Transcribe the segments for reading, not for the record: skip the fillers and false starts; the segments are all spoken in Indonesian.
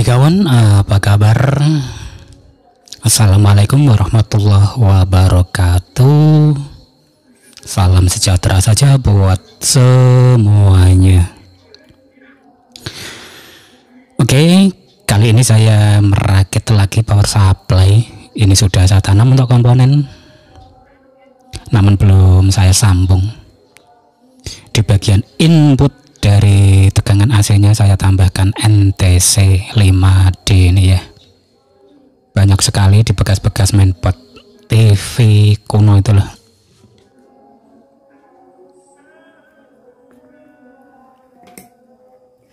Hai kawan, apa kabar? Assalamualaikum warahmatullahi wabarakatuh. Salam sejahtera saja buat semuanya. Oke, kali ini saya merakit lagi power supply. Ini sudah saya tanam untuk komponen, namun belum saya sambung. Di bagian input dari tegangan AC-nya saya tambahkan NTC 5D ini ya. Banyak sekali di bekas-bekas mainboard TV kuno itu loh.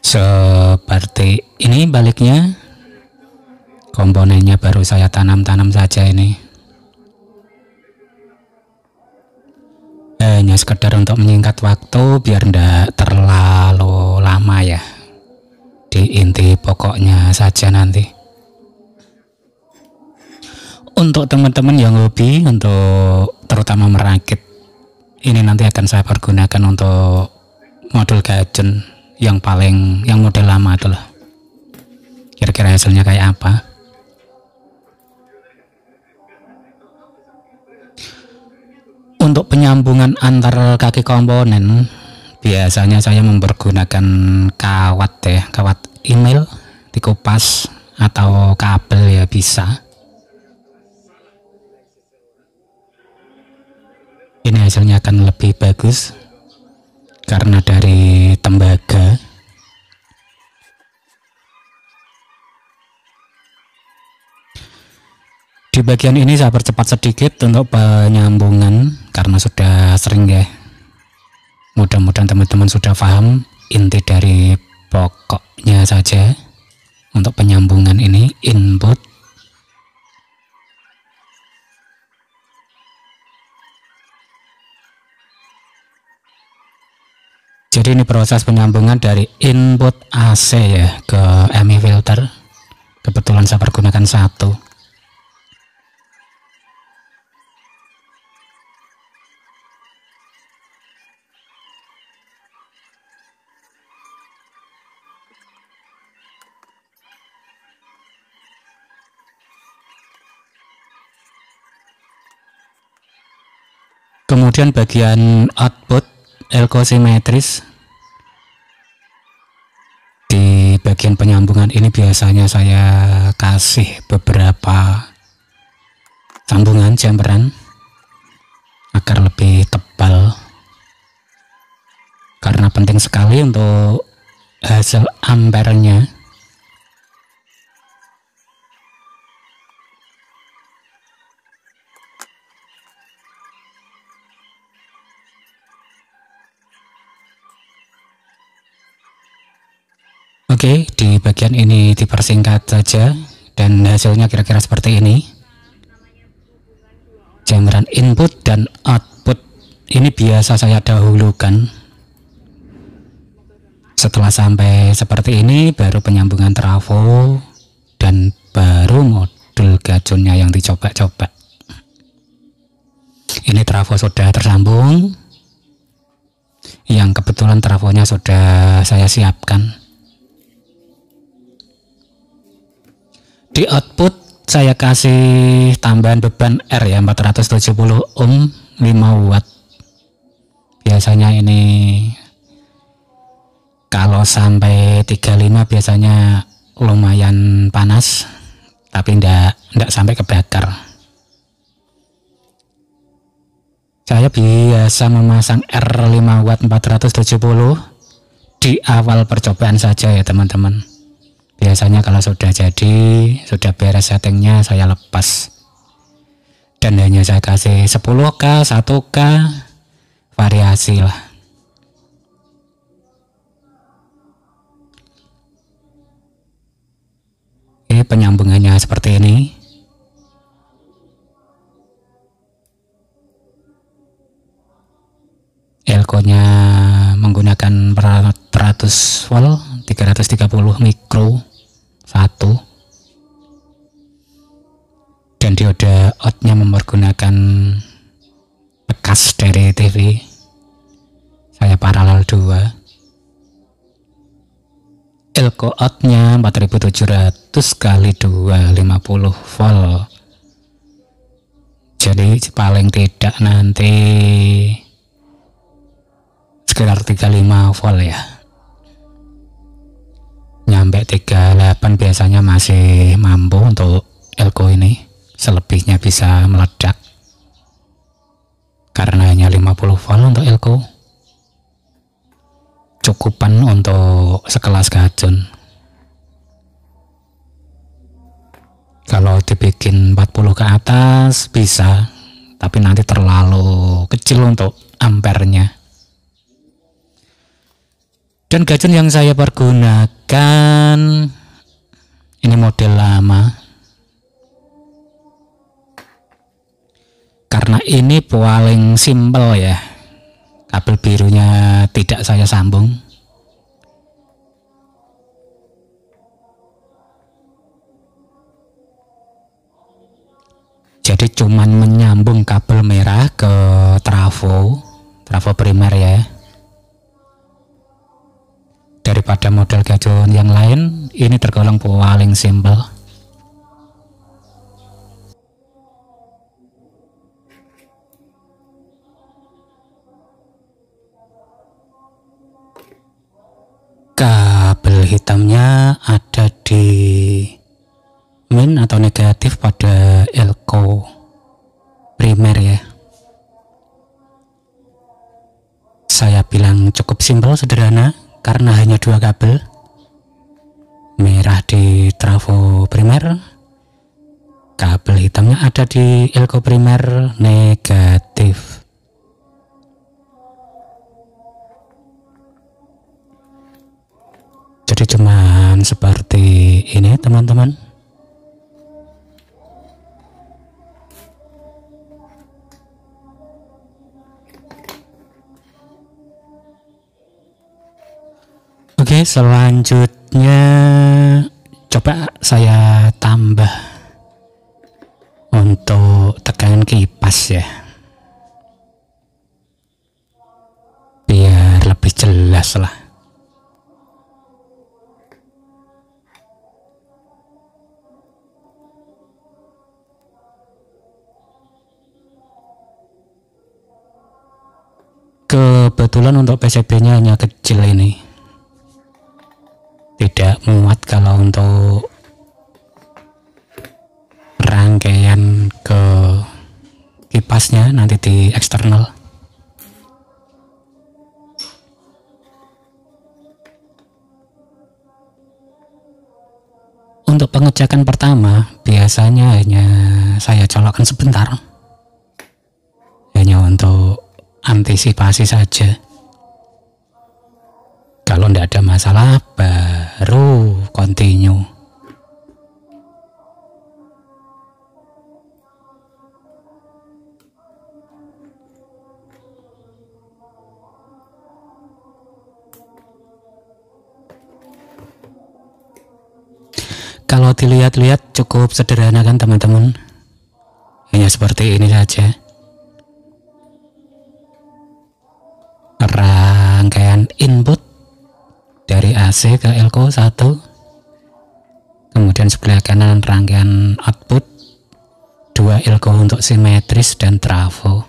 Seperti ini baliknya. Komponennya baru saya tanam-tanam saja ini. Hanya sekedar untuk menyingkat waktu biar ndak terlalu lama ya. Di inti pokoknya saja nanti. Untuk teman-teman yang hobi untuk terutama merakit, ini nanti akan saya pergunakan untuk modul Gajon yang model lama itu loh. Kira-kira hasilnya kayak apa? Untuk penyambungan antar kaki komponen biasanya saya mempergunakan kawat ya, kawat email dikupas atau kabel ya bisa. Ini hasilnya akan lebih bagus karena dari tembaga. Di bagian ini saya percepat sedikit untuk penyambungan karena sudah sering ya. Mudah-mudahan teman-teman sudah paham inti dari pokoknya saja untuk penyambungan ini input. Jadi ini proses penyambungan dari input AC ya ke MI filter. Kebetulan saya pergunakan satu. Kemudian bagian output elko simetris. Di bagian penyambungan ini biasanya saya kasih beberapa sambungan jamperan agar lebih tebal, karena penting sekali untuk hasil ampernya. Oke, di bagian ini dipersingkat saja dan hasilnya kira-kira seperti ini. Jamperan input dan output ini biasa saya dahulukan. Setelah sampai seperti ini baru penyambungan trafo dan baru modul Gajonnya yang dicoba-coba. Ini trafo sudah tersambung, yang kebetulan trafonya sudah saya siapkan. Di output saya kasih tambahan beban R ya, 470 ohm 5 watt. Biasanya ini kalau sampai 35 biasanya lumayan panas, tapi ndak sampai kebakar. Saya biasa memasang R 5 watt 470 di awal percobaan saja ya teman-teman. Biasanya kalau sudah jadi, sudah beres settingnya, saya lepas. Dan hanya saya kasih 10K, 1K, variasi lah. Oke, penyambungannya seperti ini. Elko-nya menggunakan 400 volt, 330 mikro. 1 dan dioda outnya mempergunakan bekas dari TV. Saya paralel 2. Elko outnya 4700 kali 2 50 volt. Jadi paling tidak nanti sekitar 35 volt ya. Nyampe 38 biasanya masih mampu untuk Elko ini. Selebihnya bisa meledak karena hanya 50 volt untuk Elko. Cukupan untuk sekelas gajun. Kalau dibikin 40 ke atas bisa, tapi nanti terlalu kecil untuk ampernya. Dan gajun yang saya pergunakan ini model lama, karena ini paling simpel ya. Kabel birunya tidak saya sambung. Jadi cuman menyambung kabel merah ke trafo primer ya. Daripada model gajun yang lain, ini tergolong paling simpel. Kabel hitamnya ada di min atau negatif pada Elko primer ya. Saya bilang cukup simpel, sederhana, karena hanya 2 kabel. Merah di trafo primer, kabel hitamnya ada di Elko primer negatif. Jadi cuman seperti ini teman-teman. Oke, selanjutnya coba saya tambah untuk tekanan kipas ya, biar lebih jelas lah. Kebetulan untuk PCB-nya hanya kecil ini, tidak muat kalau untuk rangkaian ke kipasnya nanti di eksternal. Untuk pengecekan pertama biasanya hanya saya colokkan sebentar, hanya untuk antisipasi saja. Kalau tidak ada masalah baru continue. Kalau dilihat-lihat cukup sederhana kan teman-teman, hanya seperti ini saja. Rangkaian input dari AC ke Elko 1, kemudian sebelah kanan rangkaian output 2 Elko untuk simetris dan trafo.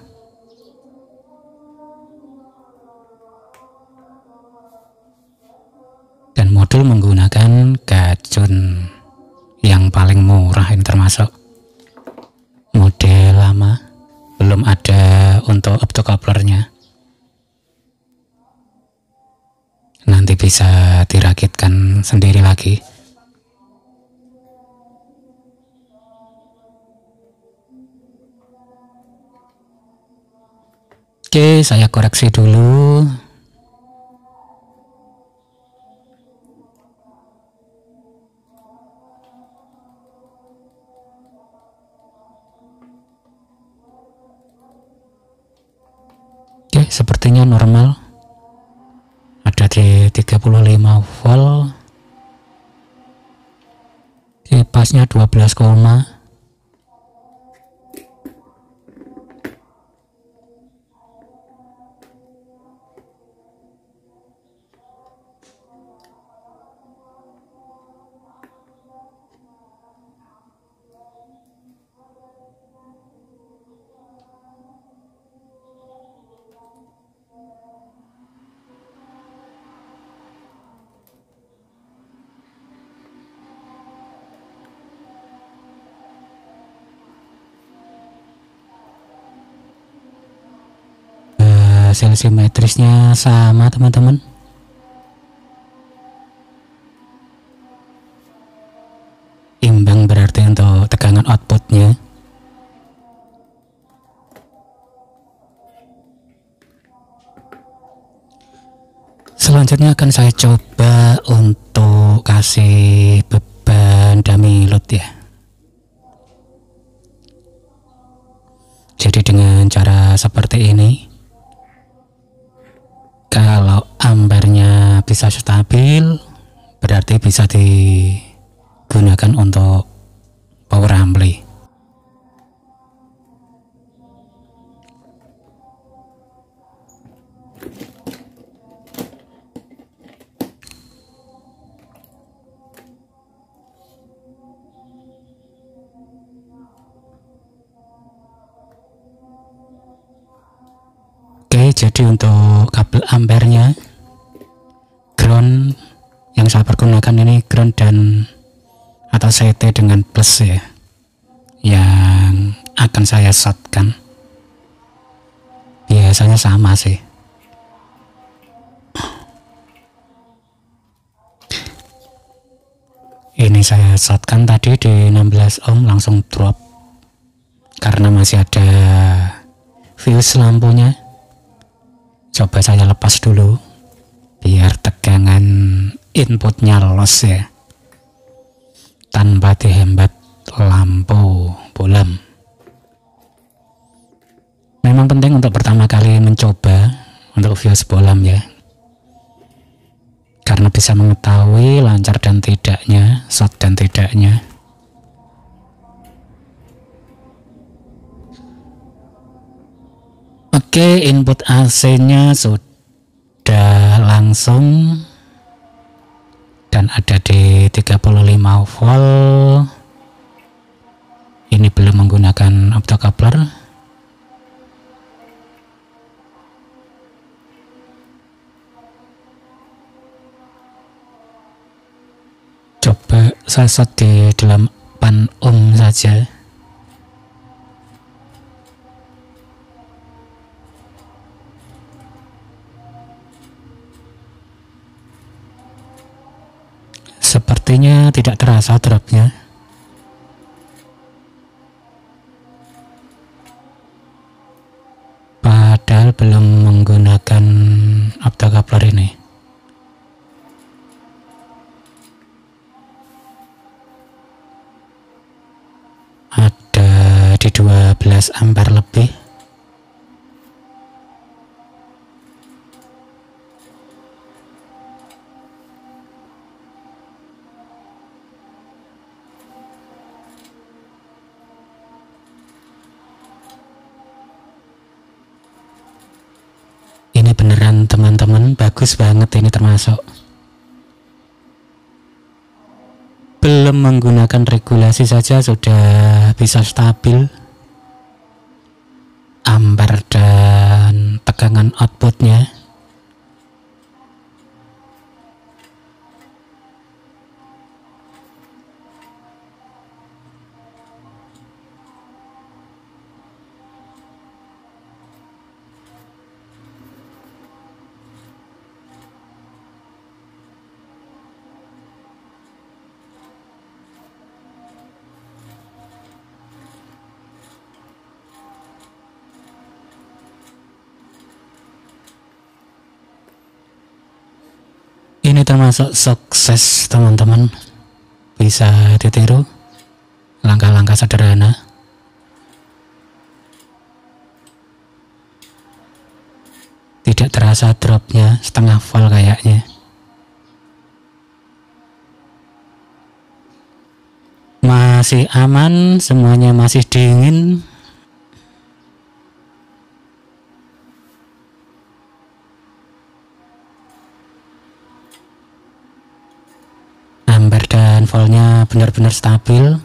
Dan modul menggunakan gajun yang paling murah, ini termasuk model lama, belum ada untuk optocouplernya. Nanti bisa dirakitkan sendiri lagi. Oke, saya koreksi dulu. Oke, sepertinya normal. Ada di 35 volt. Kipasnya 12, hasil simetrisnya sama teman-teman. Imbang berarti untuk tegangan outputnya. Selanjutnya akan saya coba untuk kasih beban dummy load ya. Jadi dengan cara seperti ini, kalau ampernya bisa stabil, berarti bisa digunakan untuk power ampli. Oke, jadi untuk kabel ampernya, ground yang saya pergunakan ini ground dan atau CT dengan plus ya, yang akan saya shortkan. Biasanya sama sih. Ini saya shortkan tadi di 16 ohm, langsung drop karena masih ada fuse lampunya. Coba saya lepas dulu biar tegangan inputnya loss ya, tanpa dihambat lampu bolam. Memang penting untuk pertama kali mencoba untuk fuse bolam ya, karena bisa mengetahui lancar dan tidaknya, short dan tidaknya. Oke, input AC-nya sudah langsung dan ada di 35 volt. Ini belum menggunakan optocoupler. Coba saya set di 8 ohm saja. Sepertinya tidak terasa dropnya. Padahal belum menggunakan optocoupler ini. Ada di 12 ampere lebih. Ini beneran teman-teman, bagus banget ini, termasuk belum menggunakan regulasi saja sudah bisa stabil ampere dan tegangan outputnya. Ini termasuk sukses teman-teman, bisa ditiru langkah-langkah sederhana. Tidak terasa dropnya, setengah volt kayaknya. Masih aman, semuanya masih dingin. Ampere dan voltnya benar-benar stabil.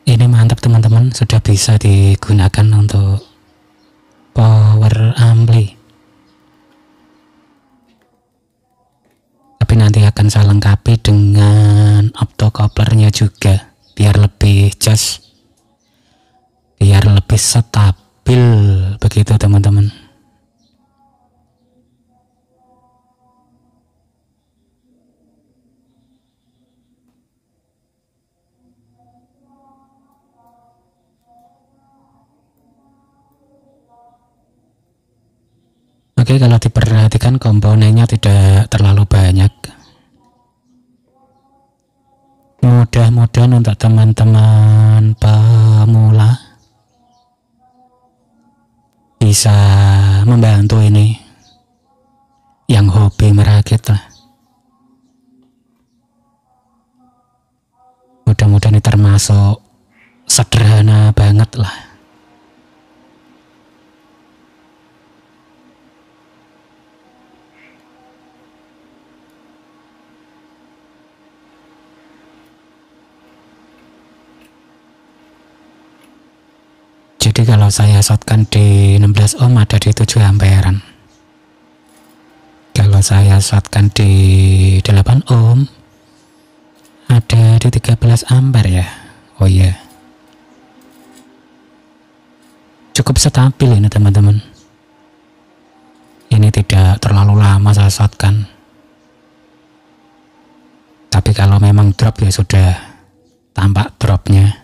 Ini mantap teman-teman, sudah bisa digunakan untuk power ampli. Tapi akan saya lengkapi dengan optocouplernya juga biar lebih jos, biar lebih stabil begitu teman-teman. Oke, kalau diperhatikan komponennya tidak terlalu banyak. Mudah-mudahan untuk teman-teman pemula bisa membantu ini yang hobi merakit lah. Mudah-mudahan ini termasuk sederhana banget lah. Jadi kalau saya shotkan di 16 ohm ada di 7 amperan. Kalau saya shotkan di 8 ohm ada di 13 ampere ya. Oh iya. Cukup stabil ini teman-teman. Ini tidak terlalu lama saya shotkan. Tapi kalau memang drop ya sudah tampak dropnya.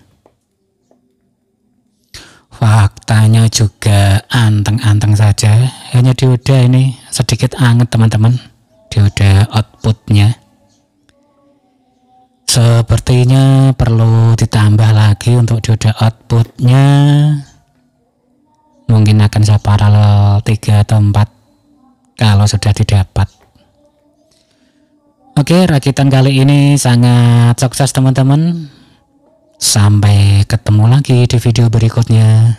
Faktanya juga anteng-anteng saja, hanya dioda ini sedikit anget teman-teman, dioda outputnya. Sepertinya perlu ditambah lagi untuk dioda outputnya, mungkin akan saya paralel 3 atau 4 kalau sudah didapat. Oke, rakitan kali ini sangat sukses teman-teman. Sampai ketemu lagi di video berikutnya.